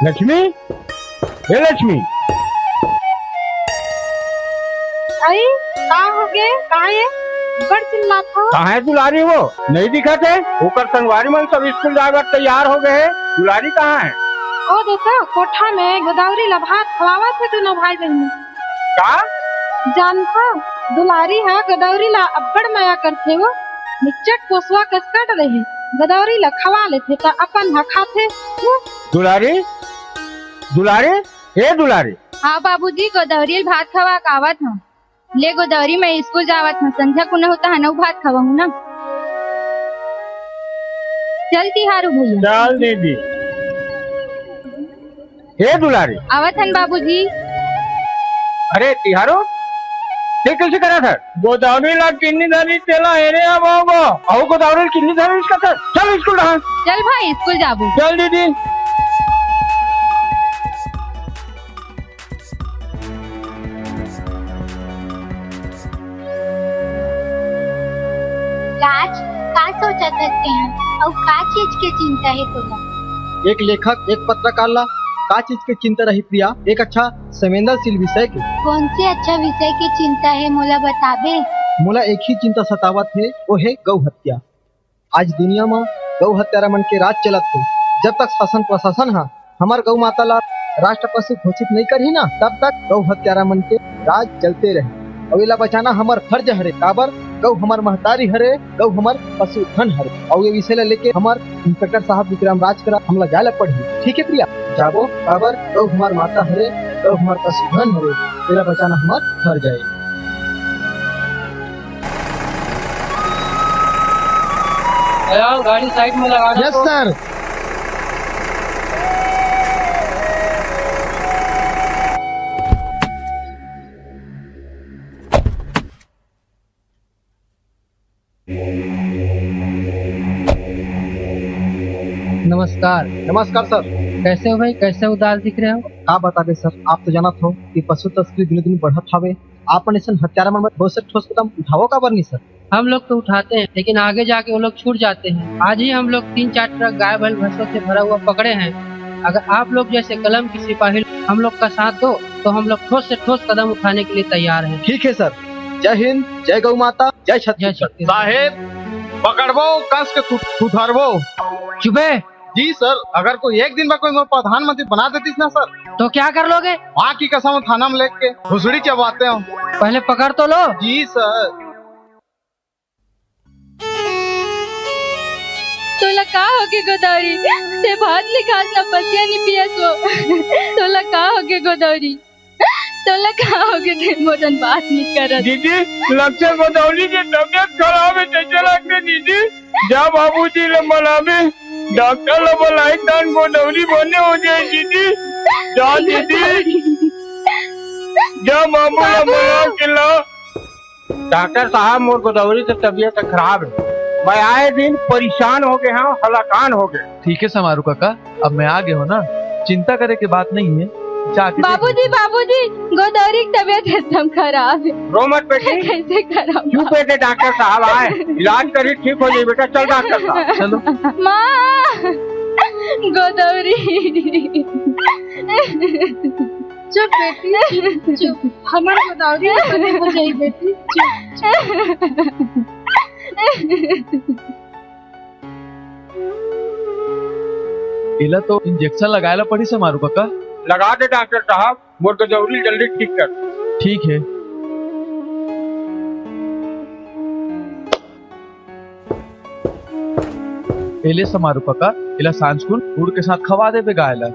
लक्ष्मी, हे लक्ष्मी। आई का हो गए काहे बड़ चिल्लात हो। कहाँ है दुलारी? वो नहीं दिखा थे। होकर संगवारी मन सब स्कूल जाकर तैयार हो गए। दुलारी कहाँ है? ओ देखो कोठा में गोदावरी लभात खवावा थे दोनों भाई बहन। का जानता दुलारी है गोदावरी ला अब्बड़ माया करते वो निचट पोसवा कस काट रहे गोदावरी ला खवा लेते ता अपन हा खाते। दुलारी? दुलारी, हे दुलारी। हाँ बाबूजी गोदावरी भात खवा कावत हूँ। ले गोदावरी मैं स्कूल जावत हूँ। संध्या को न होता है भात खवा हूँ ना। चल तिहारू भैया। चल दीदी। हे दुलारी। आवत हन बाबूजी। अरे तिहारो ते कैसे करा था? गोदावरी ला किन्नी धरी तेला हेरे अब होगो। आओ गोदावरी किन्नी धरी इसका था। चल स्कूल रहा। चल भाई स्कूल जाबू। चल दीदी। राज का सोचा करते हैं और का चीज के चिंता है तोला? एक लेखक एक पत्रकार ला का चीज के चिंता रही प्रिया? एक अच्छा संवेदनशील विषय के। कौन से अच्छा विषय की चिंता है मोला बताबे? मोला एक ही चिंता सतावत है, वो है गौ हत्या। आज दुनिया में गौ हत्यारा मन के राज चलत है। जब तक शासन प्रशासन हा हमार गौ माता ला राष्ट्र पशु घोषित नहीं करी ना, तब तक गौ हत्यारा मन के राज चलते रहे। और इला बचाना हमार फर्ज हरे। काबर गौ हमार महतारी हरे, गौ हमार पशुधन हरे। और ये विषय ला लेके हमार इंस्पेक्टर साहब विक्रम राज करा हमला जाए पड़ी। ठीक है प्रिया, जाबो। काबर गौ हमार माता हरे, गौ हमार पशुधन हरे, इला बचाना हमार फर्ज है। गाड़ी साइड में लगा दो। Yes sir. नमस्कार। नमस्कार सर। कैसे हो भाई? कैसे उदास दिख रहे हो? का बताबे सर, आप तो जानत हो कि पशु तस्करी दिन दिन बढ़त हवे। आप ऐसा हत्यारा मन में ठोस से ठोस कदम उठाओ काबर नहीं सर? हम लोग तो उठाते हैं लेकिन आगे जाके वो लोग छूट जाते हैं। आज ही हम लोग 3-4 ट्रक गाय बैल भैंसों से भरा हुआ पकड़े हैं। अगर आप लोग जैसे कलम की सिपाही हम लोग का साथ दो तो हम लोग ठोस से ठोस कदम उठाने के लिए तैयार हैं। ठीक है सर। जय हिंद, जय गौ माता, जय छत्तीसगढ़। साहेब पकड़बो कस के सुधारबो। चुपे। जी सर, अगर कोई एक दिन में कोई प्रधानमंत्री बना देतीस ना सर, तो क्या कर लोगे? वहाँ की कसम थाना में लेके घुसड़ी चबाते हो। पहले पकड़ तो लो। जी सर। तोला का होगे गोदावरी से भात नहीं खास ना पसिया नहीं पियस वो। तोला का होगे गोदावरी? तोला का होगे दिन मोदन बात नहीं करत। दीदी लक्ष्य गोदावरी की तबियत खराब है, कैसे लगते दीदी? जा बाबूजी ले मलावे, डॉक्टर लो बुलाई तान गोदावरी बने हो जाए दीदी। जा दीदी, जा मामू ला बुलाओ किला। डॉक्टर साहब मोर गोदावरी की तबियत खराब है। मैं आए दिन परेशान हो गए हाँ, हलाकान हो गए। ठीक है समारू काका, अब मैं आ गया हूँ ना, चिंता करे की बात नहीं है। बाबूजी बाबूजी गोदावरी की तबियत एकदम खराब है। रो मत बेटी। कैसे खराब? क्यों बेटे? डॉक्टर साहब आए, इलाज करी ठीक हो जाए बेटा। चल डॉक्टर साहब। चलो। माँ गोदावरी। चुप बेटी चुप, हमार गोदावरी बने हो जाई बेटी। इला तो इंजेक्शन लगाएला पड़ी समारू काका। लगा दे डॉक्टर साहब, मोर गोदावरी जल्दी ठीक कर। ठीक है। पहले समारू काका इला सांझकुन गुड़ के साथ खवा दे पे गायला।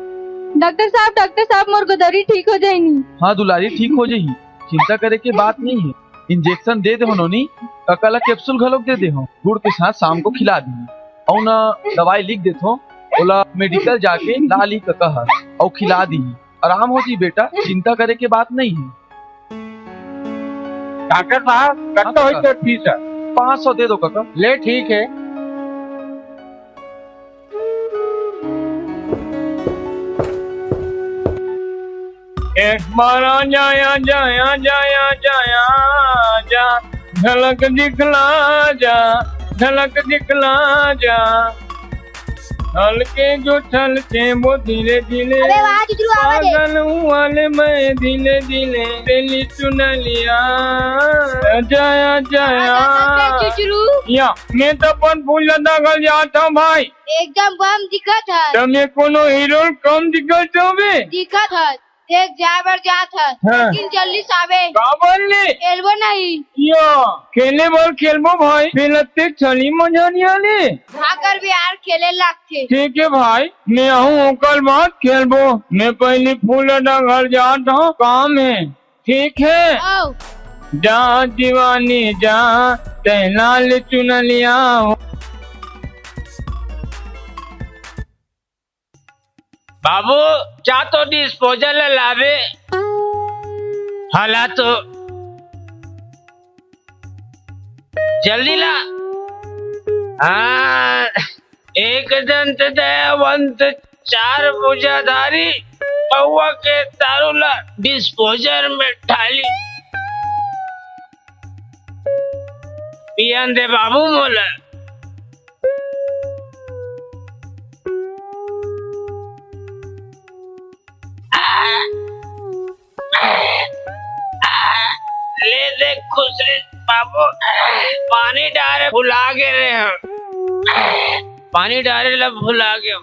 डॉक्टर साहब मोर गोदावरी ठीक हो जाएगी। हाँ दुलारी ठीक हो जाएगी, चिंता करे की बात नहीं है। इंजेक्शन दे दे हो नोनी, काका ला कैप्सूल घलोक दे दे हो, गुड़ के साथ शाम को खिला दी। और ना दवाई लिख दे हो, ओला मेडिकल जाके ला ली काका और खिला दी। आराम हो जी बेटा, चिंता करे की बात नहीं है। डॉक्टर साहब करता हो तो ठीक है। 500 दे दो काका। ले ठीक है। एक बार जाया जाया जाया जाया जा, झलक दिखला जा, झलक दिखला जा। हल्के जो चलते वो धीरे धीरे अबे वाह चुचरू आवाज है। पागल हूँ वाले मैं धीरे धीरे तेली चुन लिया जया जया चुचरू या मैं तो अपन फूल लदा गल जाता भाई एकदम बम दिखत है। तमे कोनो हीरो कम दिखत होवे दिखत है एक जाबर जात है हाँ। लेकिन जल्दी सावे काबर ले खेलबो नहीं या खेले बल खेलबो भाई खेलते चली मजा नहीं आले भाकर बिहार खेले लगते। ठीक है भाई मैं हूँ कल बात खेलबो मैं पहले फूल लदा घर जाता हूँ काम है ठीक है आओ जा दीवानी जा तहलाल चुन लिया बाबू जा तो डिस्पोजल लावे हाला तो जल्दी ला हाँ एक दंत दयावंत चार भुजाधारी पौवा के तारुला डिस्पोजर में ढाली पियन दे बाबू मोला ले दे खुसरे बाबू पानी डारे भुला गए हम पानी डारे ला भुला गए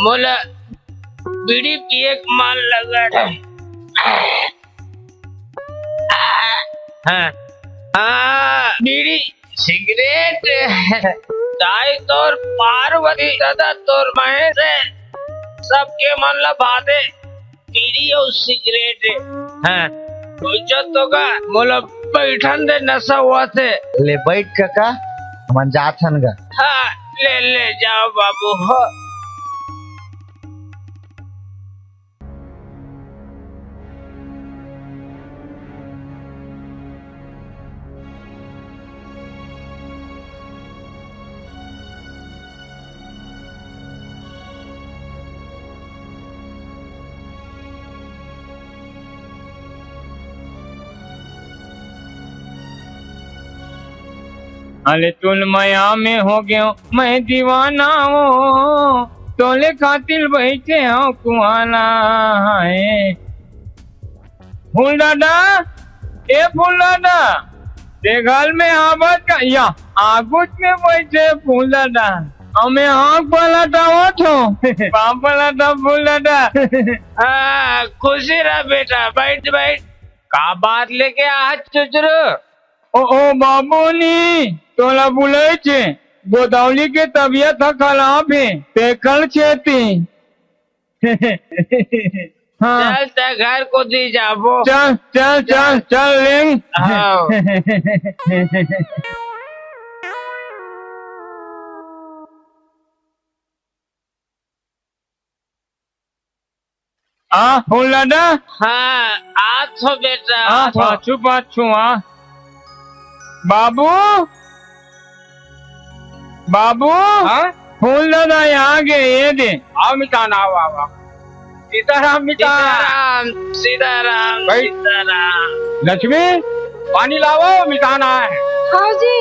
मोला बीड़ी पिए मान लगा हाँ हाँ बीड़ी सिगरेट दाई तोर पार्वती दादा तोर महेश सबके मन ला भादे बीड़ी और सिगरेट हाँ तो का मोला बैठन दे नशा हुआ थे ले बैठ काका हम जाथन गा। हाँ ले ले जाओ बाबू हो अरे तुल माया में हो गयो मैं दीवाना हूँ तोले खातिर बैठे हो कुआना है फूल दादा ए फूल दादा देखल में आवाज का या आगुच में बैठे फूल दादा हमें आँख पलाटा हो तो पाँव पलाटा फूल दादा हाँ खुशी रहा बेटा बैठ बैठ का बात लेके आज चुचरू ओ बाबूनी तोला बुलाए छे गोदावली के तबियत खराब है पेकल छेती हाँ चल ते घर को दी जाबो चल चल चल चल लेंग हुलाडा हाँ आज हो बेटा पाछू पाछू बाबू बाबू फूल दादा यहाँ के ये दे आओ मितान आओ आओ सीताराम मितान सीताराम सीताराम लक्ष्मी पानी लाओ मिताना है हाँ जी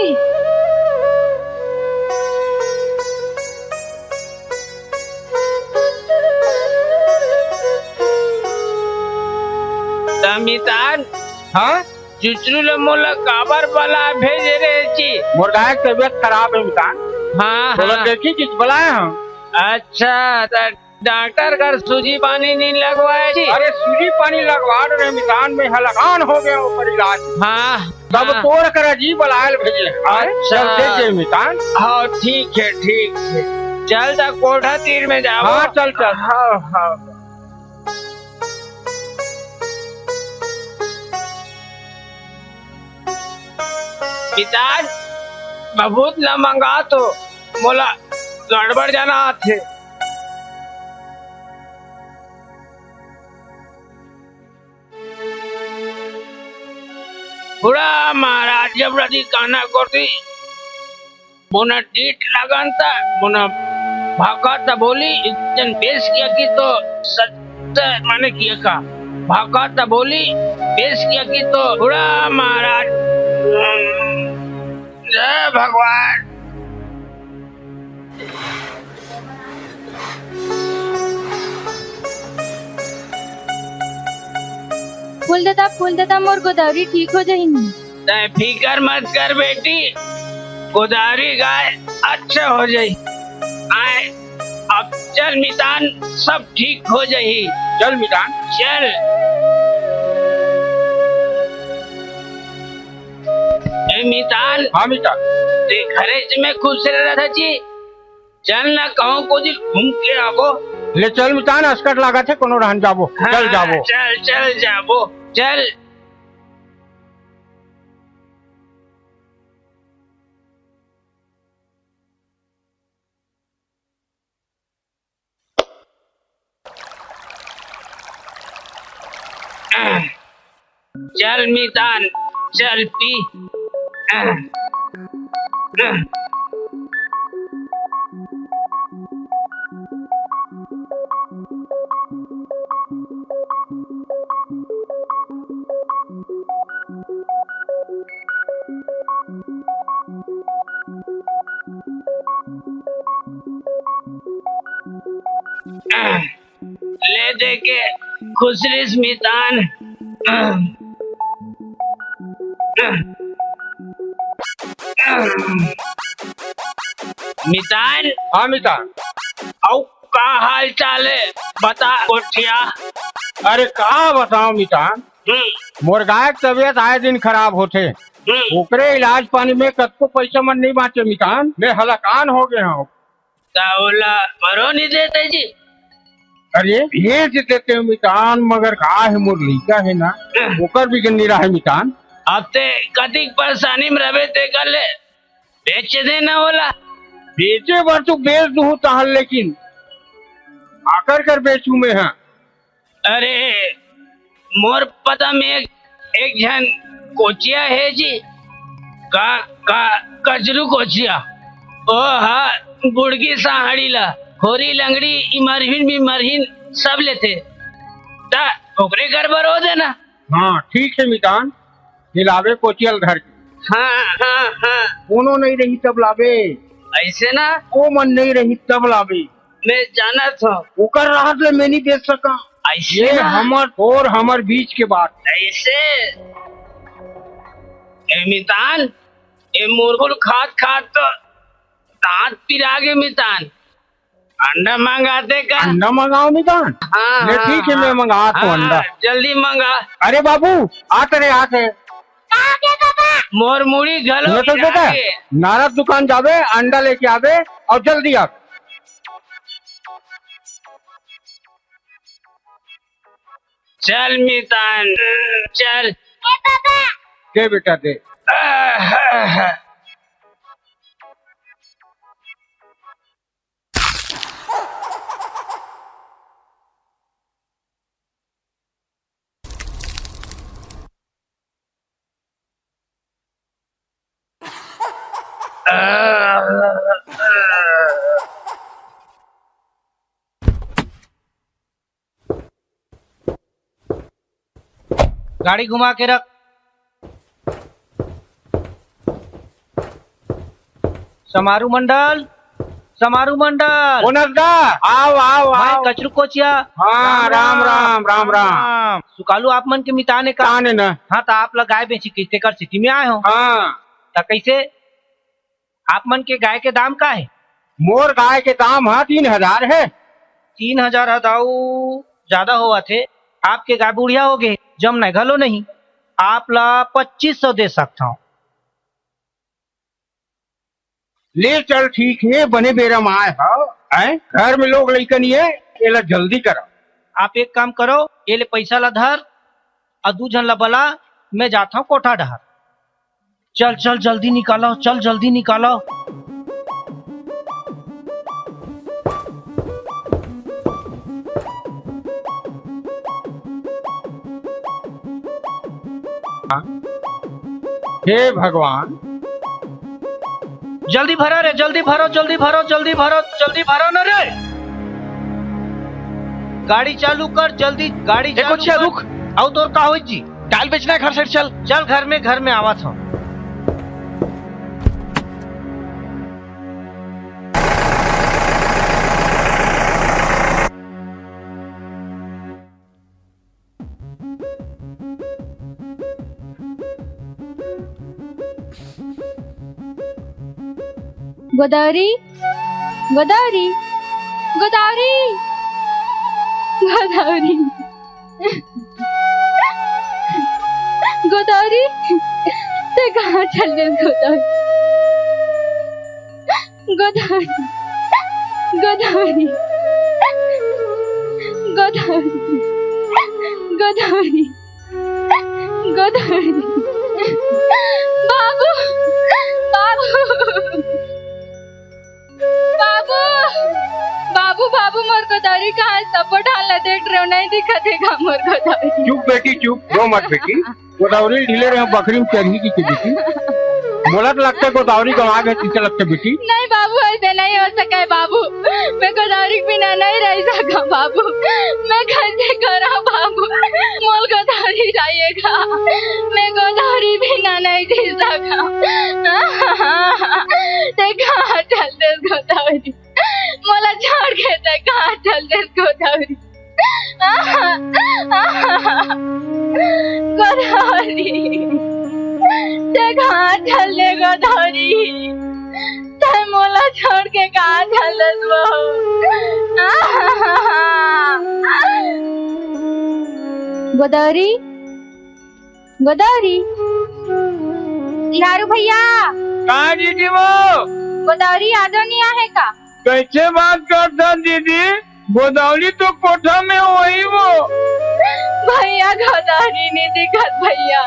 मितान हाँ चुचरू मोला काबर वाला भेज रहे छी मोर गाय की तबीयत खराब है मितान हाँ हाँ देखी किस बुलाए हम अच्छा डॉक्टर कर सूजी पानी नहीं लगवाए जी अरे सूजी पानी लगवा रहे मितान में हलकान हो गया ऊपर इलाज हाँ सब तोड़ कर अजीब बुलाए भेजे अच्छा देखिए मितान हाँ ठीक है चल जा कोठा तीर में जाओ हाँ चल चल हाँ हाँ पिताज बहुत न मंगा तो मोला गड़बड़ जाना थे पूरा महाराज जब रदी काना करती बोना डीट लगन था बोना भागा था बोली जन पेश किया कि तो सच माने किया का भागा था बोली पेश किया कि तो पूरा महाराज जय भगवान फूल देता मोर गोदावरी ठीक हो जाएगी। तय फिकर मत कर बेटी, गोदावरी गाय अच्छा हो जाई। आए अब चल मितान, सब ठीक हो जाई। चल मितान चल। ए मितान, हाँ मितान, ते घरे में खुश रह रहा जी। चल ना कहूँ को जी घूम के आवो। ले चल मितान, अस्कट लगा थे कोनो रहन जाबो। चल जाबो। चल चल जाबो चल। चल मितान चल पी। ले दे के खुशरिस मितान। मितान, हाँ मितान। औ का हाल चाल है बता गोठिया। अरे का बताओ मितान, मोर गाय के तबियत आए दिन खराब होते। ओकरे इलाज पानी में कतको पैसा मन नहीं बांटे मितान। मैं हलाकान हो गया हूँ। ताउला मरो नहीं देते जी। अरे भेज देते हो मितान, मगर का है मोर लइका है ना, ओकर भी गन्नी रहा है मितान। अब ते कतिक परेशानी में रहे ते कर ले बेच देना होला। बेचे बार तो बेच दू तहल, लेकिन आकर कर बेचू में है। अरे मोर पता में एक जन कोचिया है जी। का कजरू कोचिया ओ हा बुड़गी साहड़ी ला खोरी लंगड़ी इमरहिन भी मरहिन सब लेते ता ओकरे घर पर हो देना। हाँ ठीक है मितान, हिलावे कोचियल घर की। हाँ हाँ हाँ कोनो नहीं रही तब लावे, ऐसे ना वो मन नहीं रही तब लावे। मैं जाना था ओकर राहत ले मैं नहीं बेच सका। ऐसे ये ना? हमर और हमर बीच के बात। ऐसे ए मितान, ए मुर्गुल खात खात तो दांत पिरा गए मितान। अंडा मंगाते का? अंडा मंगाओ मितान। हाँ ले ठीक है, मैं मंगा तो अंडा। जल्दी मंगा। अरे बाबू आते आते मोर मुड़ी गलो मैं तो देता नारद दुकान जावे, अंडा लेके आवे और जल्दी आ। चल मितान चल। दे बेटा दे। गाड़ी घुमा के रख। समारू मंडल, समारू मंडल। ओ नजदा आओ आओ भाई आओ। कचरू कोचिया। हाँ राम राम राम राम। सुकालू आप मन के मिताने का। काने न। हाँ तो आप लोग गाय बेची किसते कर सिटी में आए हो। हाँ तो कैसे आप मन के गाय के दाम का है? मोर गाय के दाम है 3000 है। 3000 हदाऊ ज्यादा हुआ थे। आपके गाय बुढ़िया हो गए, जम नहीं घलो नहीं। आप ला 2500 दे सकता हूँ। ले चल ठीक है, बने बेरा में आए हैं। घर में लोग लइकन ये एला जल्दी करो। आप एक काम करो, ये ले पैसा ला धर और 2 जन ला बला, मैं जाता हूँ कोठा डहर। चल चल जल्दी निकालो, चल जल्दी निकालो। हे भगवान, जल्दी भरो रे, जल्दी भरो, जल्दी भरो, जल्दी भरो, जल्दी भरो न रे। गाड़ी चालू कर जल्दी, गाड़ी चालू कर। रुक, आओ तोर का हो जी? दाल बेचना है, घर साइड चल। चल घर में आवा था। गोदावरी गोदावरी गोदावरी गोदावरी गोदावरी ते कहाँ चल रहे गोदावरी गोदावरी गोदावरी गोदावरी गोदावरी गोदावरी बाबू बाबू बाबू बाबू बाबू मोर गोदावरी कहाँ सपोर्ट हाला देख रहे हो नहीं दिखा देगा मोर गोदावरी चुप बेटी चुप रो मत बेटी गोदावरी ढीले रहे बकरी में चढ़ी की बेटी बोलत लगते गोदावरी गवा गए तीसरे लगते बेटी नहीं बाबू ऐसे नहीं हो सका है बाबू मैं गोदावरी के बिना नहीं रह सका बाबू मैं कैसे करा बाबू मोल गोदावरी जाइएगा मैं गोदावरी बिना नहीं जी सका ते कहाँ चल दे गोदावरी मोला छोड़ के ते कहाँ चल दे गोदावरी गोदावरी ते कहाँ चल दे गोदावरी ते मोला छोड़ के कहाँ चल दे गोदावरी गोदावरी लारू भैया कहाँ दीदी वो गोदावरी आजो नहीं आहे का कैसे बात करता दीदी गोदावरी तो कोठा में वही वो भैया गोदावरी नहीं दिखत भैया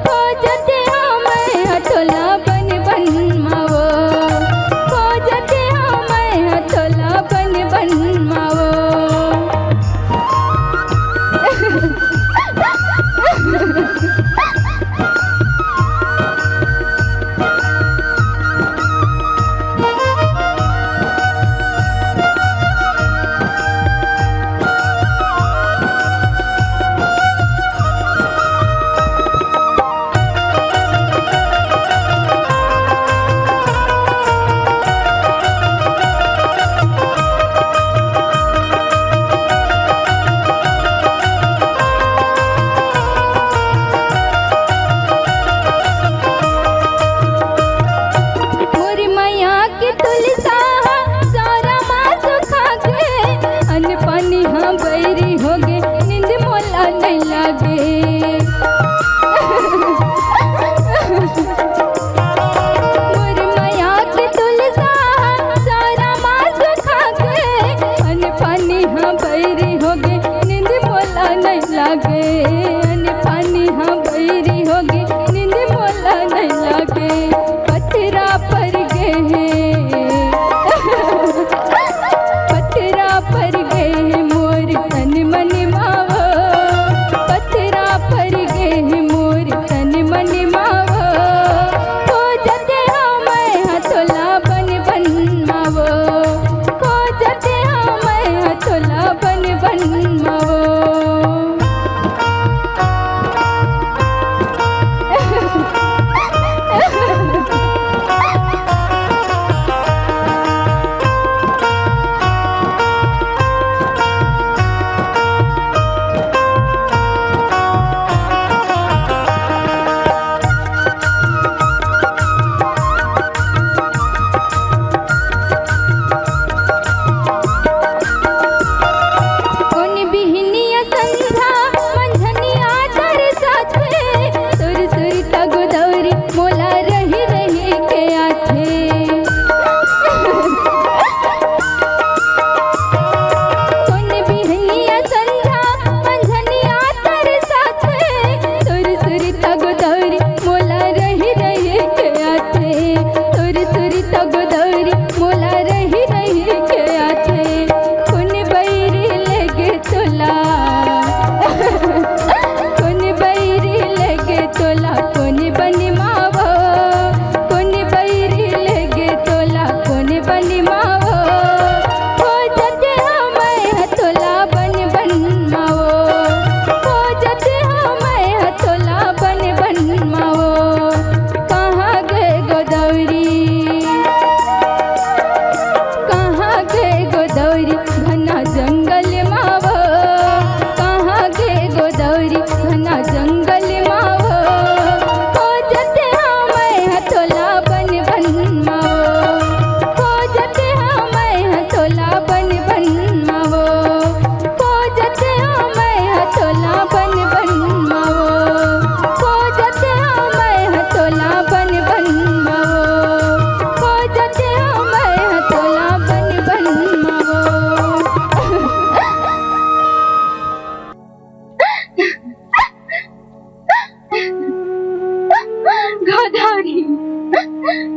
हो जाते हमें हथोला बन बन मावो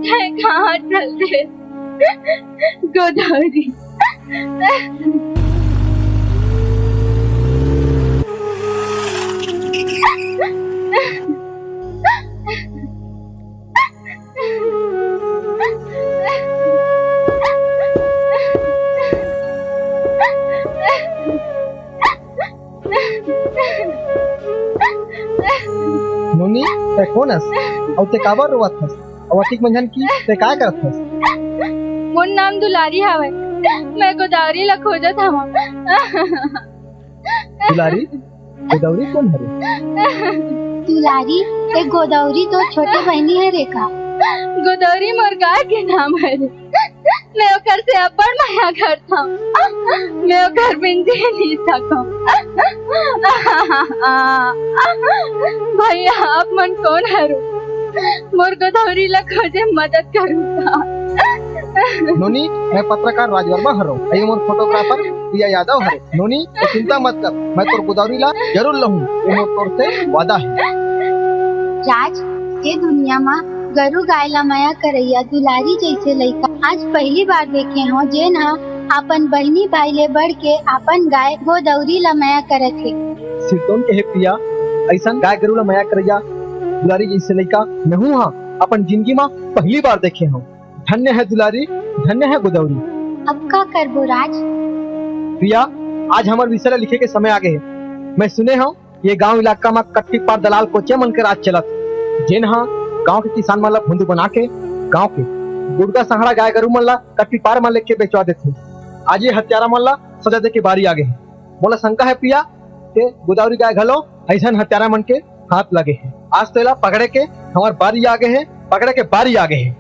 थे कहाँ चलते गोदावरी। नोनी ते कोण हस और ते काबर रोवत हस और ठीक मंझन की ते काय करत हस? मोर नाम दुलारी हवे, मैं गोदावरी ला खोजत हवा। दुलारी गोदावरी कौन हरे? दुलारी एक गोदावरी तो छोटी बहनी है रेखा। गोदावरी मोर गाय के नाम है। मैं ओकर से अपन माया करता हूँ, मैं ओकर बिन जी नहीं सकूं। भैया आप मन कौन हरू? मोर गोदावरी ला खोजे मदद करूँगा। नोनी मैं पत्रकार राजवर्मा हरो, ये मोर फोटोग्राफर प्रिया यादव हरे। नोनी तो चिंता मत कर, मैं तोर गोदावरी ला जरूर लहूं, ये मोर तोर से वादा है। राज ये दुनिया में गरु गाय ला माया करैया दुलारी जैसे लइका आज पहली बार देखे हो जेन हा अपन बहनी भाई ले बढ़ के अपन गाय गोदावरी ला माया करत है। सिरतोन के है प्रिया, ऐसा गाय गरु ला माया करैया दुलारी जैसे लइका नहू हा अपन जिंदगी में पहली बार देखे हो। धन्य है दुलारी, धन्य है गोदावरी। अब का करबो राज? प्रिया आज हमारे विषय लिखे के समय आ गए है। मैं सुने हूँ ये गांव इलाका में कट्टी पार दलाल कोचे मन के राज चलत, जेन हा गांव के किसान मन ला भुंदू बना के गांव के गुड़गा सहारा गाय गरु मन ला कट्टी पार में लेके बेचवा देते। आज ये हत्यारा मन ला सजा दे के बारी आ गए है। मोला शंका है प्रिया के गोदावरी गाय घलो ऐसा हत्यारा मन के हाथ लगे है। आज तो एला पकड़े के हमार बारी आ गए है, पकड़े के बारी आ गए है।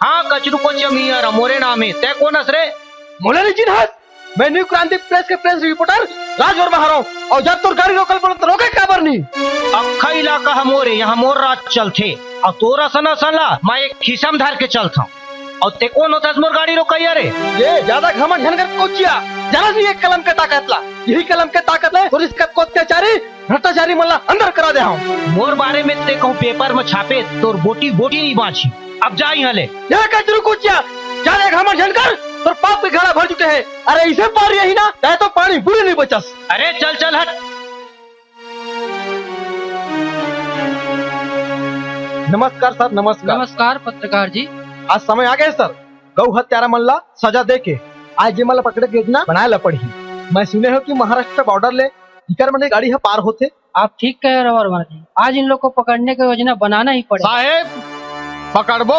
हाँ कचरू को मिया मोरे नाम है। तय कौन हस रे? मोला नहीं हस, मैं न्यू क्रांति प्रेस के प्रेस रिपोर्टर राजवर्मा हरो और जब तोर गाड़ी रोकल पड़त रोके काबर नहीं। अक्खा इलाका हमोरे यहाँ मोर रात चलथे और तोरा सना सला मैं एक खिसम धार के चलता हूँ और ते कौन होता मोर गाड़ी रोकैया रे? ये ज्यादा घमंड झनकर कोचिया जरा सी एक कलम के ताकत ला, यही कलम के ताकत है और इसका को अत्याचारी भ्रष्टाचारी मल्ला अंदर करा दे हूँ। मोर बारे में ते कहूँ पेपर में छापे तोर बोटी बोटी नहीं बाँची। अब जा यहाँ ले। यह कचरू कोचिया ज्यादा घमंड झनकर तोर पाप के घड़ा भर चुके हैं। अरे इसे पार यही ना चाहे तो पानी बुरी नहीं बचस। अरे चल चल हट। नमस्कार सर, नमस्कार। नमस्कार पत्रकार जी। आज समय आ गए सर, गौ हत्यारा मल्ला सजा दे के आज ये मला पकड़े के योजना बनाए ला पड़ी। मैं सुने हो कि महाराष्ट्र बॉर्डर ले इकर मन गाड़ी है पार होते। आप ठीक कह रहे वर्मा जी, आज इन लोग को पकड़ने की योजना बनाना ही पड़ेगा। साहेब पकड़बो,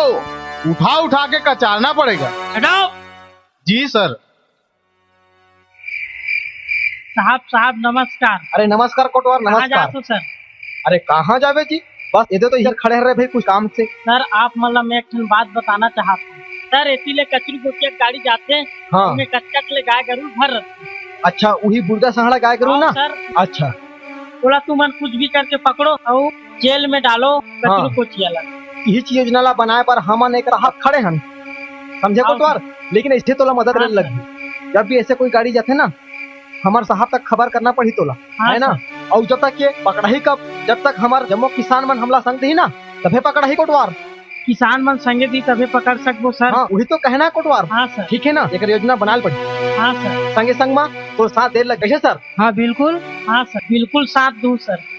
उठा उठा के कचारना पड़ेगा। हटाओ। जी सर। साहब नमस्कार। अरे नमस्कार कोटवार, नमस्कार। सर अरे कहाँ जावे जी? बस इधर तो इधर खड़े रहे भाई कुछ काम से। सर आप मतलब मैं एक बात बताना चाहता हूँ सर, इसीलिए कचरी गोटिया गाड़ी जाते हैं। हाँ। में कच्चा ले गाय गरू भर रखते। अच्छा वही बुर्दा सहाड़ा गाय करूँ ना सर। अच्छा बोला तुम कुछ भी करके पकड़ो और जेल में डालो कचरी गोटिया ला। यही चीज योजना ला बनाए पर हम एक हाथ खड़े हैं, समझे कोटवार। लेकिन इससे तो ला मदद हाँ, लगी। जब भी ऐसे कोई गाड़ी जाते ना हमार साहब तक खबर करना पड़ी तोला, है ना? और जब तक ये पकड़ा ही कब, जब तक हमार जम्मो किसान मन हमला संग ही ना, तबे पकड़ा ही कोटवार। किसान मन संगे दी तभी पकड़ सकबो सर। हाँ, वही तो कहना है कोटवार। हाँ सर। ठीक है ना, एक योजना बनाल पड़ी। हाँ सर। संगे संग माँ तो साथ देर लग गए सर। हाँ बिल्कुल। हाँ सर, बिल्कुल साथ दूं सर।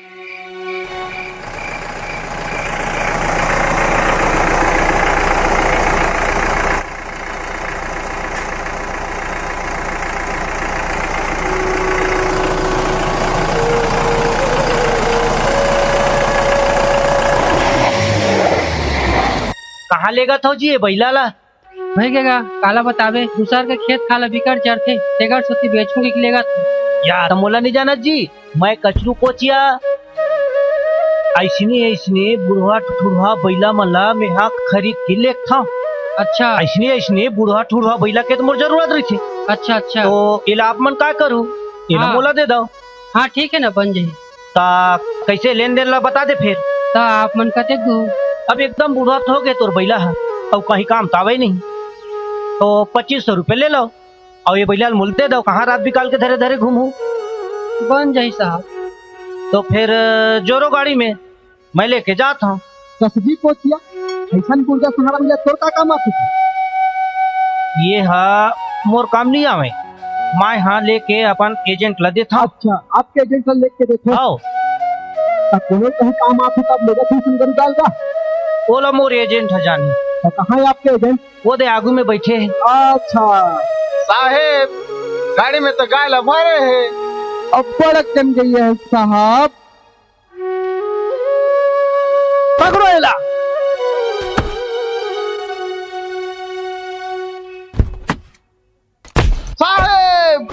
कहाँ लेगा था जी ये बैला ला? भैगेगा काला बतावे दूसर के खेत खाला बिकट चढ़ते तेगर सोती बेचूंगी कि लेगा यार तमोला नहीं जाना जी, मैं कचरू कोचिया ऐसने बुढ़वा ठुढ़वा बैला मला में हाँ खरीद के ले था। अच्छा ऐसने बुढ़वा ठुढ़वा बैला के तो मोर जरूरत रही थी। अच्छा अच्छा तो इला आप मन का करूँ, इला हाँ। मोला दे दो। हाँ ठीक है ना बन जाए। ता कैसे लेन देन ला बता दे फिर। ता आप मन कते दू? अब एकदम बुढ़वा हो गए तोर बैला है और कहीं काम तावे नहीं, तो 2500 रुपये ले लो और ये बैला मूल दे दो। कहाँ रात बिकाल के धरे धरे घूमू। बन जाए साहब। तो फिर जोरो गाड़ी में मैं लेके जाता हूँ। कसजी कोचिया ऐसा गुर्जा सहारा मिला तोर का काम आती। ये हाँ मोर काम नहीं आवे, मैं यहाँ लेके अपन एजेंट ला देता हूँ। अच्छा, आपके एजेंट से लेके देखो। आओ कोनो कहीं काम आती तब लेगा तू संगरी डाल का। बोला मोर एजेंट है जानी। तो कहाँ है आपके एजेंट? वो दे आगू में बैठे हैं। अच्छा साहेब, गाड़ी में तो गाय भरे है, अब बड़क जम गई है साहब। पकड़ो एला। साहेब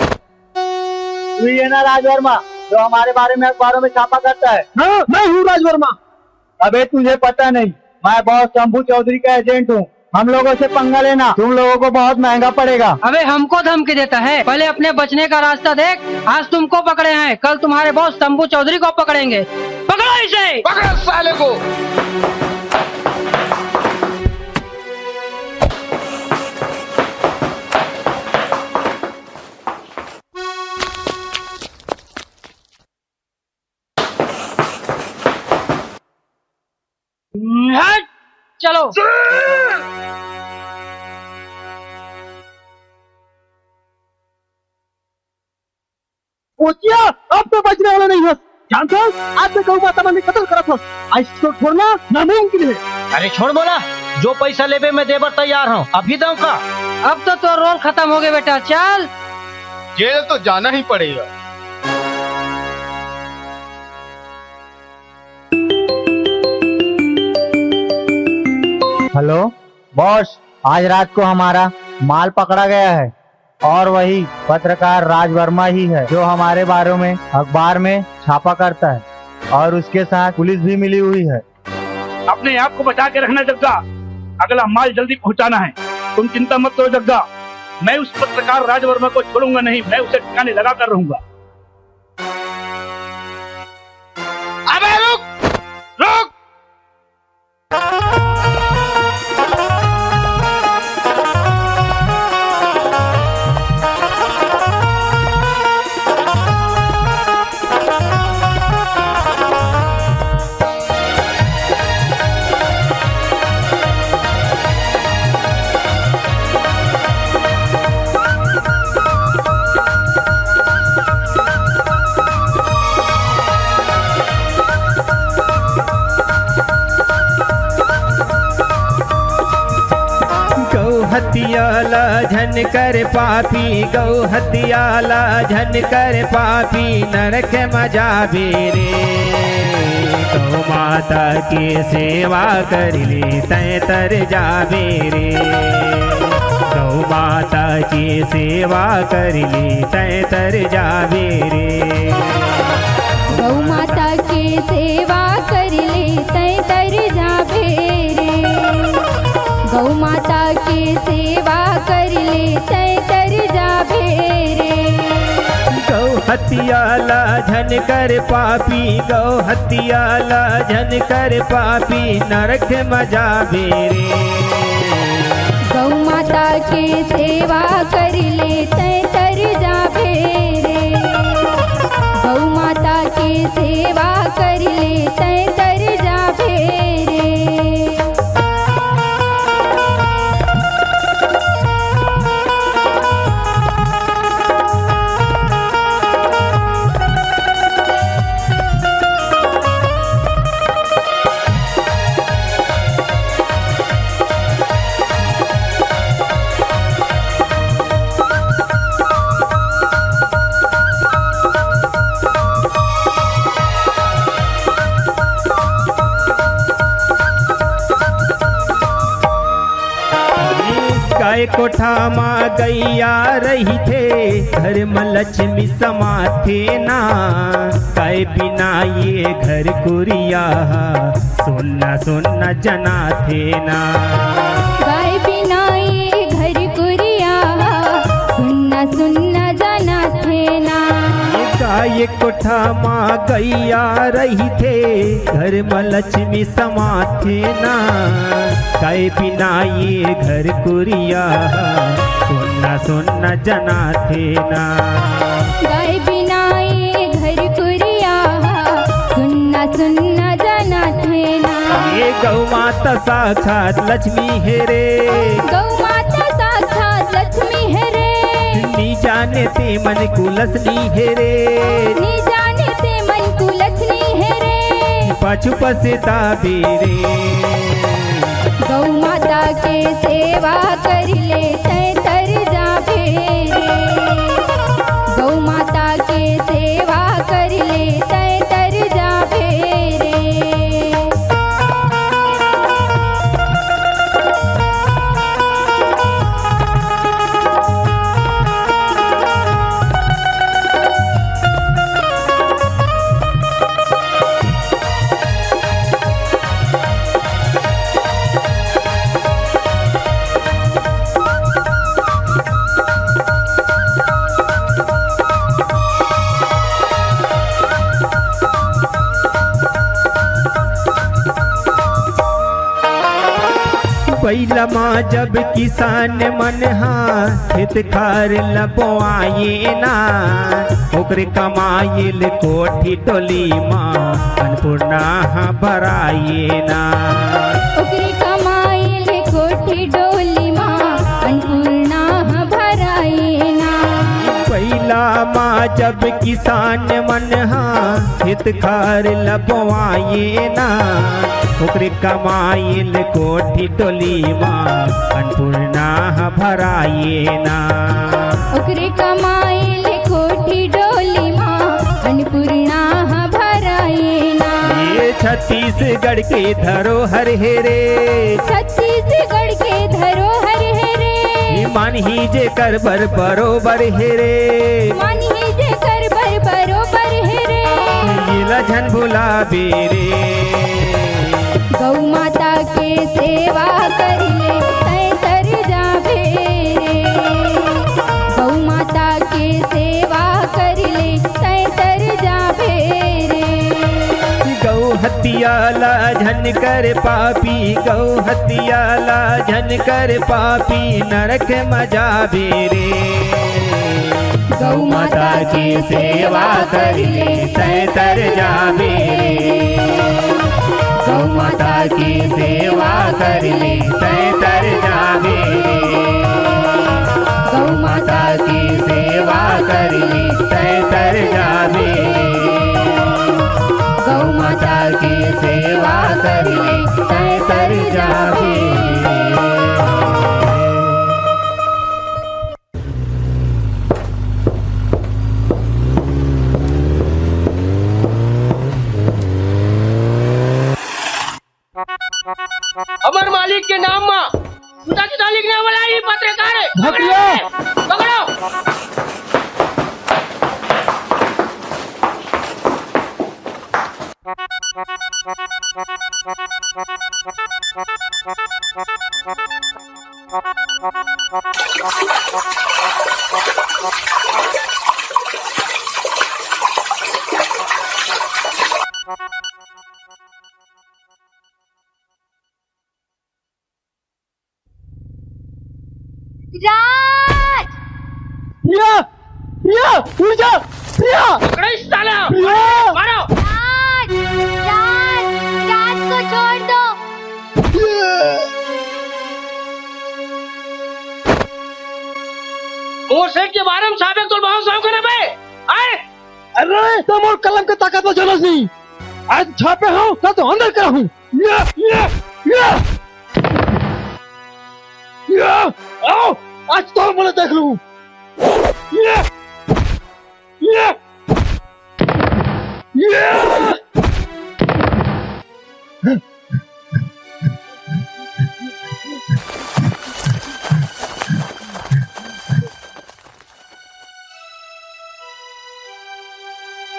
तू ये ना राज वर्मा जो हमारे बारे में अखबारों में छापा करता है? हाँ, मैं हूँ राज वर्मा। अबे तुझे पता नहीं, मैं बॉस शंभू चौधरी का एजेंट हूँ। हम लोगों से पंगा लेना तुम लोगों को बहुत महंगा पड़ेगा। अबे हमको धमकी देता है, पहले अपने बचने का रास्ता देख। आज तुमको पकड़े हैं, कल तुम्हारे बॉस शंभू चौधरी को पकड़ेंगे। पकड़ो इसे। पकड़ो साले को। हट, चलो। कोचिया अब तो बचने वाला नहीं है, जानते हो? आज तो गौ माता मैंने कत्ल करा था, आज तो छोड़ना नामुमकिन है। अरे छोड़ बोला, जो पैसा लेबे मैं देबर तैयार हूँ, अभी दऊँ का? अब तो रोल खत्म हो गया बेटा, चल। जेल तो जाना ही पड़ेगा। हेलो बॉस, आज रात को हमारा माल पकड़ा गया है और वही पत्रकार राज वर्मा ही है जो हमारे बारे में अखबार में छापा करता है, और उसके साथ पुलिस भी मिली हुई है। अपने आप को बचा के रखना जग्गा, अगला माल जल्दी पहुंचाना है। तुम चिंता मत करो जग्गा, मैं उस पत्रकार राज वर्मा को छोड़ूंगा नहीं, मैं उसे ठिकाने लगा कर रहूंगा। अबे रुक रुक। हत्याला झन कर पापी, गौ हत्याला झन कर पापी, नरक मजा बेरे। गौ माता की सेवा कर ली तय तर जाबे रे। गौ माता की सेवा कर ली तय तर जाबे रे। गौ माता की सेवा कर ले तय तर जाबे रे। गौ माता की सेवा कर ले तय तर जाबे रे। गौ हत्याला झन कर पापी, गौ हत्याला झन कर पापी, नरक मजा बेरे। गौ माता की सेवा कर ले तय तर जाबे रे। गौ माता के सेवा कर ले तय तर जाबे रे। गाय कोठा माँ गैया रही थे, घर में लक्ष्मी समाथे ना। गाय बिना ये घर कुरिया, सोना सोना जना थे ना। गाय बिना ये घर कुरिया, सुन्ना सुन्ना जाना थे ना। गाय कोठा माँ गैया रही थे, घर में लक्ष्मी समाथे ना। गाय बिना ये घर कुरिया, सोना सोना जना थे ना। गाय बिना ये घर कुरिया, सुन्ना सुन्ना जाना थे ना। ये गौ माता साक्षात लक्ष्मी है रे, गौ माता साक्षात लक्ष्मी है रे। नी जाने ते मन कुलसनी है रे, नी जाने ते मन कुलछनी है रे। पाछू पछतावे रे। गौ माता के सेवा कर ले तय तर जाबे रे। गौ माता के सेवा कर ले तय तर जाबे रे। पहला माँ जब किसान मन खेत खार लबोआए ना। ओकरे कमाइल कोठी टोली माँ अन्नपूर्णा भराए ना। ओकरे कमाइल कोठी डोली माँ अन्नपूर्णा भराए ना। पहला माँ जब किसान मन खेत खार लबोआए ना। ओकरे कमाइल कोठी टोली माँ अन्नपूर्णा भराए ना। ओकरे कमाइल कोठी डोली माँ अन्नपूर्णा भराए ना। ये छत्तीसगढ़ के धरोहर है रे, छत्तीसगढ़ के धरोहर है रे। मान ही जे कर बर बरोबर है रे, मान ही जे कर बर बरोबर है रे। ये लझन भुलावे रे। गौ माता के सेवा कर ले तय तर जाबे रे। गौ माता के सेवा कर ले तय तर जाबे रे। गौ हत्याला झन कर पापी, गौ हत्याला झन कर पापी, नरक मजाबे रे। गौ माता की सेवा कर ले तय तर जाबे रे। गौ माता की सेवा कर ले तय तर जाबे रे। गौ माता की सेवा कर ले तय तर जाबे रे। गौ माता की सेवा कर ले तय तर जाबे रे। अमर मालिक के नाम मा जुदा लिखने वाला ही पत्रकार है। पकड़ो। राज! प्रिया उड़ जा प्रिया। पकड़ो इस साला, प्रिया मारो। राज राज राज को छोड़ दो। और सेठ के बारे में साबित तो बहुत साफ करे बे। आए अरे तुम और कलम के ताकत तो चलो नहीं। आज छापे हूँ ना तो अंदर करा हूँ। आओ आज तो मुझे देख लूँ।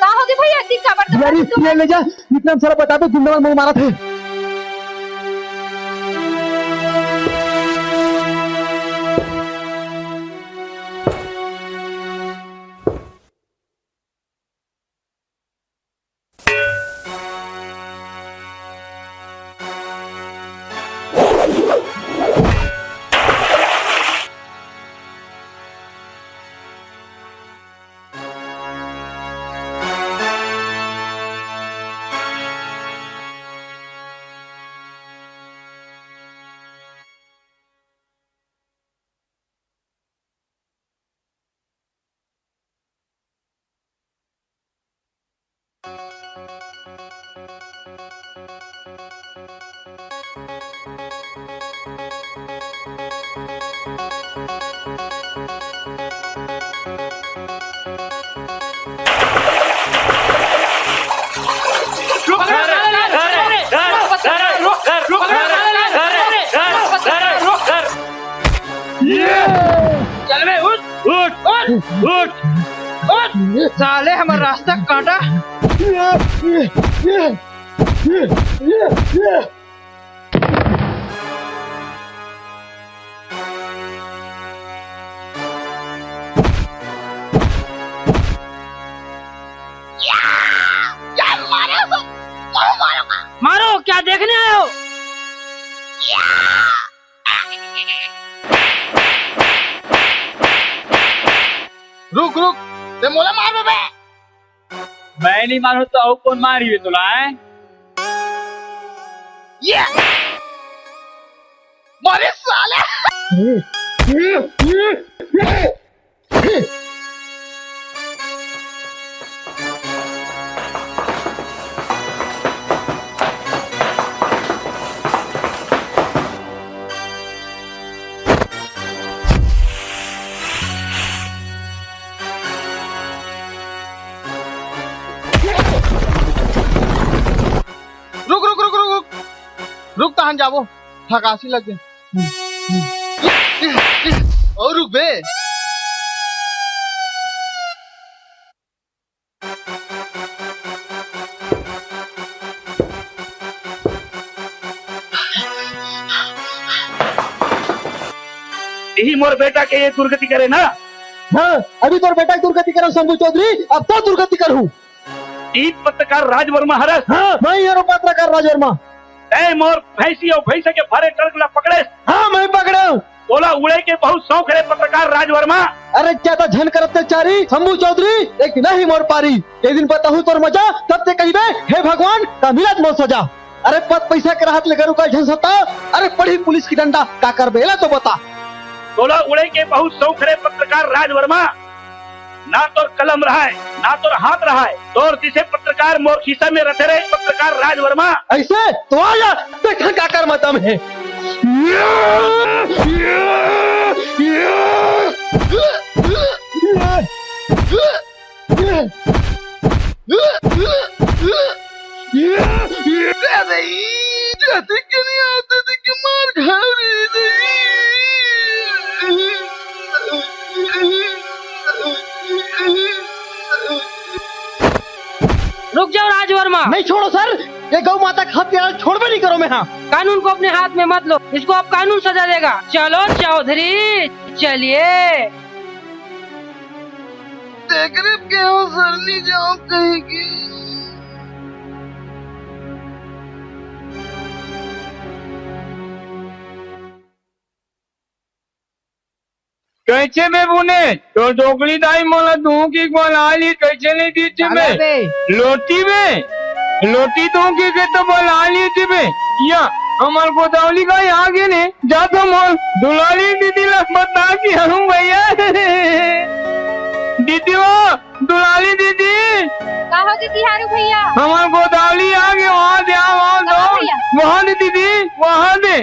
का हो गया भैया इतनी जबरदस्त ये ले जा इतना सारा बता दो जिंदाबाद मुंह मारा थे। चल बे, उठ। साले हमारा रास्ता काटा। मारो, क्या देखने आए हो? रुक रुक ते मोला मार बे। मैं नहीं मारू तो और कौन मारी तुला है? ये मारे साले। रुक कहाँ जाबो थकासी लग गए। और रुक बे। यही मोर बेटा के ये दुर्गति करे ना। हाँ अभी तो बेटा की दुर्गति करो शंभू चौधरी, अब तो दुर्गति करूँ। ई पत्रकार राजवर्मा हरस। हाँ मैं ही हूँ पत्रकार राजवर्मा। ए मोर भैंसी और भैंस के भरे ट्रक ला पकड़े। हाँ मैं पकड़ा हूँ। बोला उड़े के बहुत शौक है पत्रकार राजवर्मा। अरे क्या था झन कर अत्याचारी शंभू चौधरी, एक नहीं मोर पारी। एक दिन बताहू तोर मजा तब ते कही हे भगवान का मिलत मोर सजा। अरे पद पैसा के राहत लेकर का झन सता। अरे पढ़ी पुलिस की डंडा का कर बेला तो बता। बोला उड़े के बहुत शौक है पत्रकार राजवर्मा। ना तो कलम रहा है ना तो हाथ रहा है, तोर जिसे पत्रकार मोर खीसा में रखे रहे पत्रकार राजवर्मा। ऐसे तो आया देखा का कर मतम है। रुक जाओ राजवर्मा। नहीं छोड़ो सर, ये गौ माता का हत्या छोड़ भी नहीं करो। मैं हाँ कानून को अपने हाथ में मत लो, इसको अब कानून सजा देगा। चलो चौधरी चलिए। क्यों सर नहीं जाओ कहेगी। कैसे में बुने तो ढोकली दाई मोला दू की बना ली कैसे नहीं दी थी में लोटी में लोटी दू की के तो बना ली थी में या हमार गोदावली का यहाँ के ने जा तो मोल दुलाली दीदी लग बता की हम भैया दीदी वो दुलाली दीदी कहो दीदी हारू भैया हमार गोदावली आगे वहाँ दे वहाँ कहाँ दो भैया? वहाँ दे दीदी वहाँ दे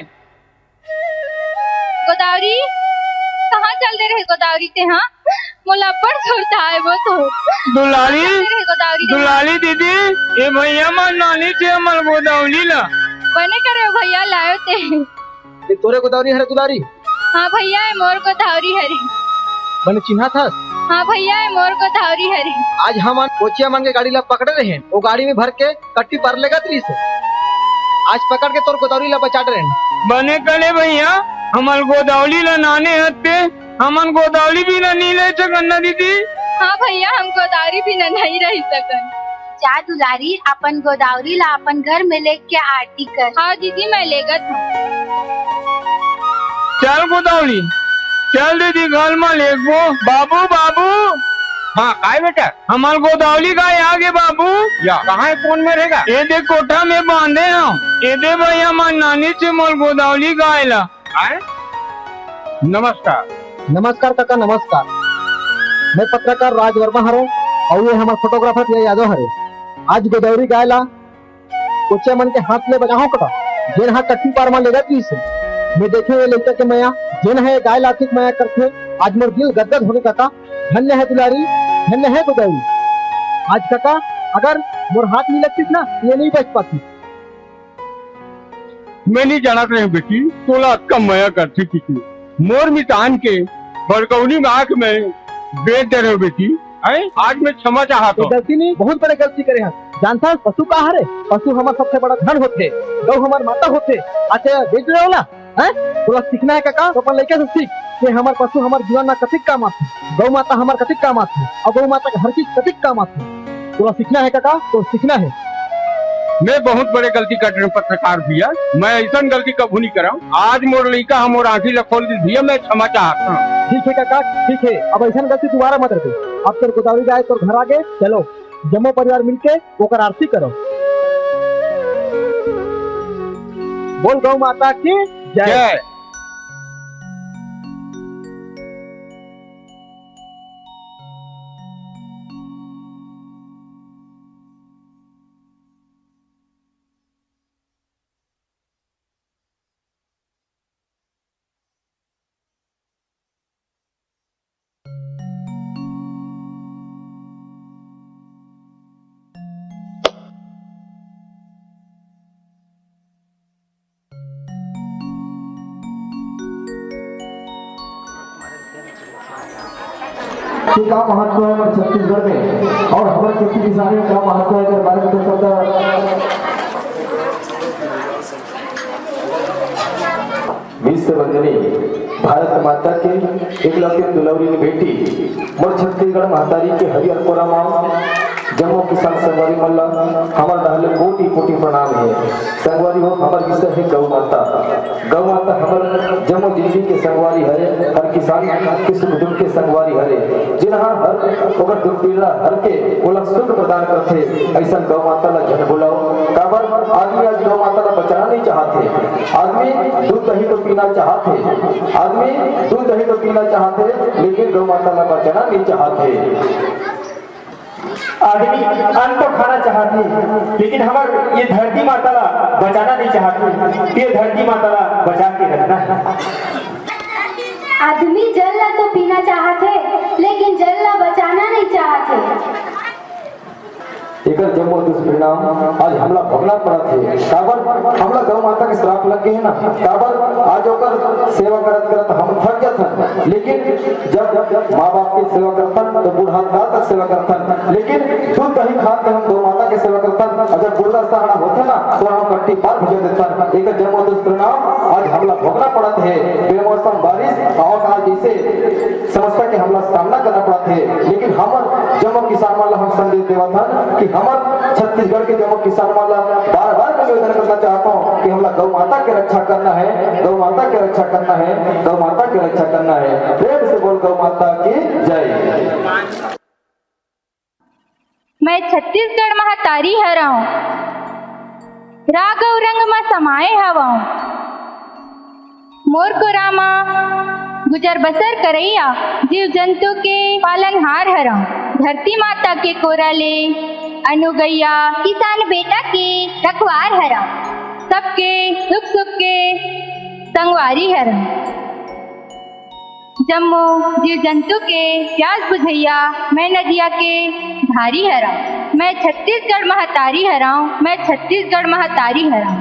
गोदावरी कहाँ चल दे रहे गोदावरी ते हाँ मोला पर छोड़ता है वो तो दुलाली चल दे रहे गोदावरी ते, हाँ? दुलाली दीदी ये भैया मार नानी थे हमार गोदावली ला बने करे भैया लायो ते ये तोरे गोदावरी हरे दुलारी हाँ भैया है मोर गोदावरी हरे बने चिन्हा था। हाँ भैया है मोर गोदावरी हरे आज हम कोचिया मांगे गाड़ी ला पकड़े रहे वो गाड़ी में भर के कट्टी पार लेगा त्री से आज पकड़ के तोर गोदावरी ला बचाट रहे बने करे भैया हमार गोदावली ला नाने हते हमार गोदावली भी ना नी ले सकन्ना दीदी हाँ भैया हम गोदावरी भी नहीं रह सकन जा दुलारी अपन गोदावरी ला अपन घर में लेके आरती कर। हाँ दीदी मैं लेगा था चल गोदावली चल दीदी घर में ले वो बाबू बाबू हाँ काय बेटा हमार गोदावली का आगे बाबू या कहाँ है कौन में रहेगा ये दे कोठा में बांधे हम ये दे भैया हमार नानी से मोर गोदावली का आयला आए नमस्कार नमस्कार काका नमस्कार मैं पत्रकार राज वर्मा हरो और ये हमारे फोटोग्राफर ये यादव हरे आज गोदावरी गायला कोचिया मन के हाथ में बजाहो कटा जेन हाथ कट्टी पार में लेगा त्री से मैं देखे ये लड़का के माया जेन है गाय लाथिक माया करते आज मोर दिल गदगद हो गए काका धन्य है दुलारी धन्य है गोदावरी आज काका अगर मोर हाथ नहीं लगती ना ये नहीं बच पाती मैं नहीं जाना रहे बेटी तोला कम मया करती थी मोर मितान के बड़कौनी में आंख में बेच दे रहे हो बेटी आज मैं क्षमा चाहता हूँ गलती नहीं बहुत बड़े गलती करे हैं जानता है पशु का हरे पशु हमारा सबसे बड़ा धन होते गौ हमार माता होते अच्छा बेच रहे हो ना है थोड़ा सीखना है काका तो अपन लड़के से सीख कि हमार पशु हमार जीवन में कतिक काम आते गौ माता हमार कतिक काम आते और गौ माता का हर चीज कतिक काम आते थोड़ा सीखना है काका तो सीखना है मैं बहुत बड़े गलती कर रहा हूँ पत्रकार भैया मैं ऐसा गलती कभी नहीं करा आज मोर लड़का हम और आंखी खोल दी भैया मैं क्षमा चाहता हूँ ठीक है काका ठीक है अब ऐसा गलती दोबारा मत रखे अब तेरे गोदावरी गाय तो घर आगे चलो जम्मो परिवार मिलके ओकर आरती करो बोल गौ माता की जय जय कि क्या महत्व है हमारे छत्तीसगढ़ में और हमारे खेती किसानी में क्या महत्व है इसके बारे में तो शब्द विश्व वंदनी भारत माता के एकलव्य दुलौरी की बेटी मोर छत्तीसगढ़ महतारी के हरिहर कोरा माँ जम्मू किसान संगवारी मल्ला हमार दहले कोटि कोटि प्रणाम है संगवारी हो हमार विषय है गौ माता हमार जम्मू जिंदगी के संगवारी है हर किसान के सुख दुख के संगवारी है जिन्हा हर ओकर दुख पीड़ा हर के ओला सुख प्रदान करते ऐसा गौ माता ला जन बुलाओ काबर आदमी आज गौ माता ला बचाना नहीं चाहते आदमी दूध दही तो पीना चाहते आदमी दूध दही तो पीना चाहते लेकिन गौ माता ला बचाना नहीं चाहते आदमी अन्न तो खाना चाहती लेकिन हमार ये धरती माता ला बचाना नहीं चाहती ये धरती माता ला बचा के रखना है आदमी जल ला तो पीना चाहते लेकिन जल ला बचाना नहीं चाहते एक जम्मू दुष्परिणाम आज हमला भोगना पड़ा थे काबर हमला गौ माता के श्राप लग गए ना काबर आज ओकर सेवा करत करत हम थक जात लेकिन जब माँ बाप की सेवा करतन तो बूढ़ा काल तक सेवा करतन लेकिन दूध दही खा के हम गौ माता की सेवा करतन अगर बुढ़ा सहारा होते ना तो हम कट्टी पार भेज देतन एक जम्मू दुष्परिणाम आज हमला भोगना पड़ा थे बेमौसम बारिश और आज जैसे समस्या के हमला सामना करना पड़ा थे लेकिन हम जम्मू किसान वाला हम संदेश देवा था कि हमारे छत्तीसगढ़ के जम्मू किसान वाला बार बार निवेदन करना चाहता हूँ कि हम मोला गौ माता की रक्षा करना है, गौ माता की रक्षा करना है, गौ माता की रक्षा करना है। प्रेम से बोल गौ माता की जय। मैं छत्तीसगढ़ महतारी हराऊं, राघव रंग में समाये हवाऊं, मोर को रामा गुजर बसर करैया, जीव जंतु के पालनहार हराऊं, धरती माता के कोरा ले अनुगैया, किसान बेटा के रखवार हराऊं, सबके दुख सुख के संगवारी हराऊं, जम्मो जीव जंतु के प्यास बुझैया, मैं नदिया के धारी हराऊं, मैं छत्तीसगढ़ महतारी हराऊं, मैं छत्तीसगढ़ महतारी हराऊं,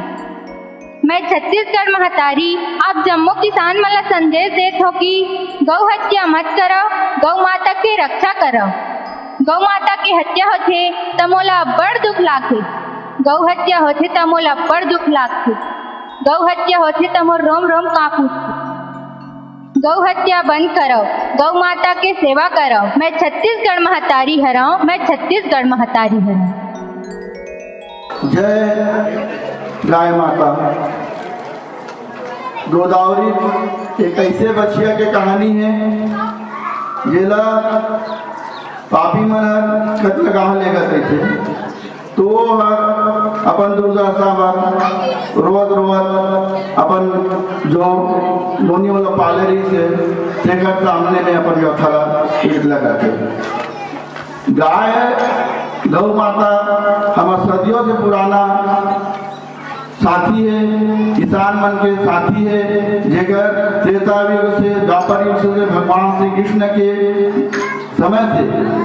मैं छत्तीसगढ़ महतारी। आप जम्मो किसान मला संदेश देत हो कि गौ हत्या मत करो, गौ माता के रक्षा करो। गौ माता की हत्या होथे त मोला बड़ दुख लागथे, गौ हत्या होथे त मोला बड़ दुख लागथे, गौ हत्या होथे त मोर रोम रोम कांप उठथे। गौ हत्या बंद करो, गौ माता के सेवा करो। मैं छत्तीसगढ़ महतारी हराऊं, मैं छत्तीसगढ़ महतारी हराऊं। जय गाय माता। गोदावरी एक ऐसे बछिया के कहानी है जेला पापी मन कत्ल गाह लेकर थे, तो अपन दुर्दशा पर रोवत रोवत अपन जो दोनों वाला पाले रही से तेकर सामने में अपन व्यथा लगा थे। गाय गौ माता हमारे सदियों से पुराना साथी है, किसान मन के साथी है, जेकर त्रेता युग से द्वापर युग से भगवान श्री कृष्ण के समय से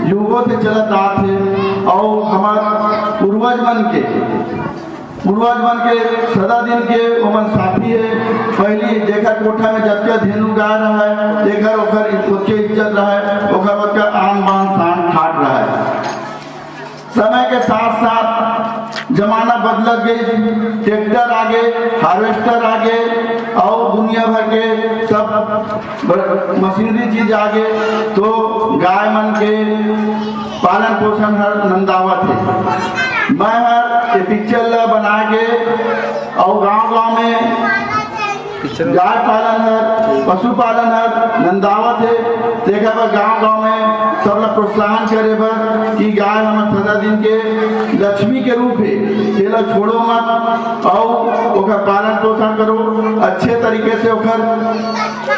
युगों से चलत आते है। और हमारे पूर्वज मन के सदा दिन के ओमन साथी है। पहली जेकर कोठा में जब धेनु गाय रहा है, जेकर ओकर इज्जत रहा है, ओकर आन बान शान ठाट रहा है। समय के साथ साथ जमाना बदल गई, ट्रैक्टर आगे, हार्वेस्टर आगे और दुनिया भर के सब मशीनरी चीज आगे, तो गाय मन के पालन पोषण हर नंदावत है। मैं हर ये पिक्चर बना के और गांव में गाय पालन है, पशुपालन है, नंदावत है। देखा पर गांव में सब लोग प्रोत्साहन करे बर कि गाय हमारे सदा दिन के लक्ष्मी के रूप है, तेला छोड़ो मत और ओकर पालन पोषण करो, अच्छे तरीके से ओकर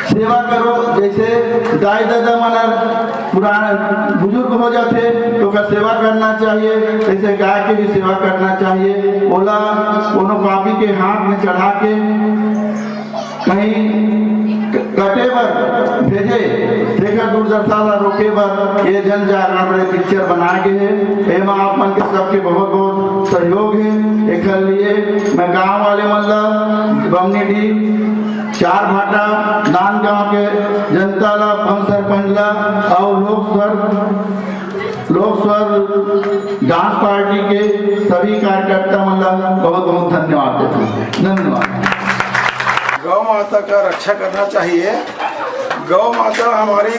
सेवा करो। जैसे दाई दादा मन पुराने बुजुर्ग हो जाते तो ओकर सेवा करना चाहिए, जैसे गाय के भी सेवा करना चाहिए। ओला कोनो पापी के हाथ में चढ़ा के कहीं कटे पर भेजे, देखा दूरदर्शा रोके पर ये जन जागरण बड़े पिक्चर बना के है। एमा आप मन के सबके बहुत बहुत सहयोग है। एक लिए मैं गांव वाले मतलब बमनी डी चार भाटा नान गांव के जनता ला, हम सरपंच ला और लोक स्वर डांस पार्टी के सभी कार्यकर्ता मतलब बहुत बहुत धन्यवाद देते हैं। धन्यवाद। गौ माता का रक्षा करना चाहिए। गौ माता हमारी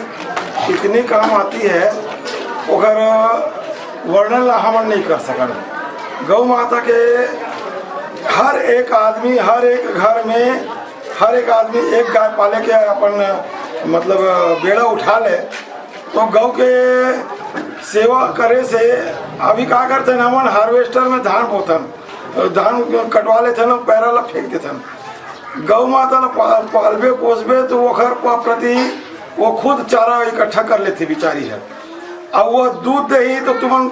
इतनी काम आती है, अगर वर्णन हम नहीं कर सकते। गौ माता के हर एक आदमी, हर एक घर में हर एक आदमी एक गाय पाले के अपन मतलब बेड़ा उठा ले, तो गौ के सेवा करे से अभी क्या करते हैं हम हार्वेस्टर में धान बोतन, धान कटवा लेते हैं, पैरा ला फेंक देते हैं। गौ माता पालबे पोसबे तो ओखर प्रति वो खुद चारा इकट्ठा कर लेती बिचारी है, अब वो दूध दे ही तो तुम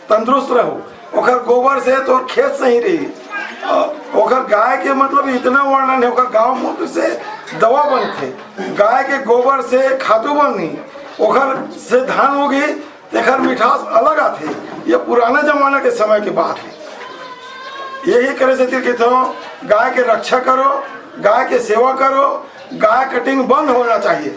तंदुरुस्त रहो। ओखर गोबर से तो खेत सही रही। ओखर गाय के मतलब इतना वर्णन है, ओखर गाँव मूत्र से दवा बनते, गाय के गोबर से खादू बनी, ओखर से धान होगी, तेखर मिठास अलग आते। ये पुराना जमाना के समय की बात है। यही करे से गाय के रक्षा करो, गाय के सेवा करो, गाय कटिंग बंद होना चाहिए।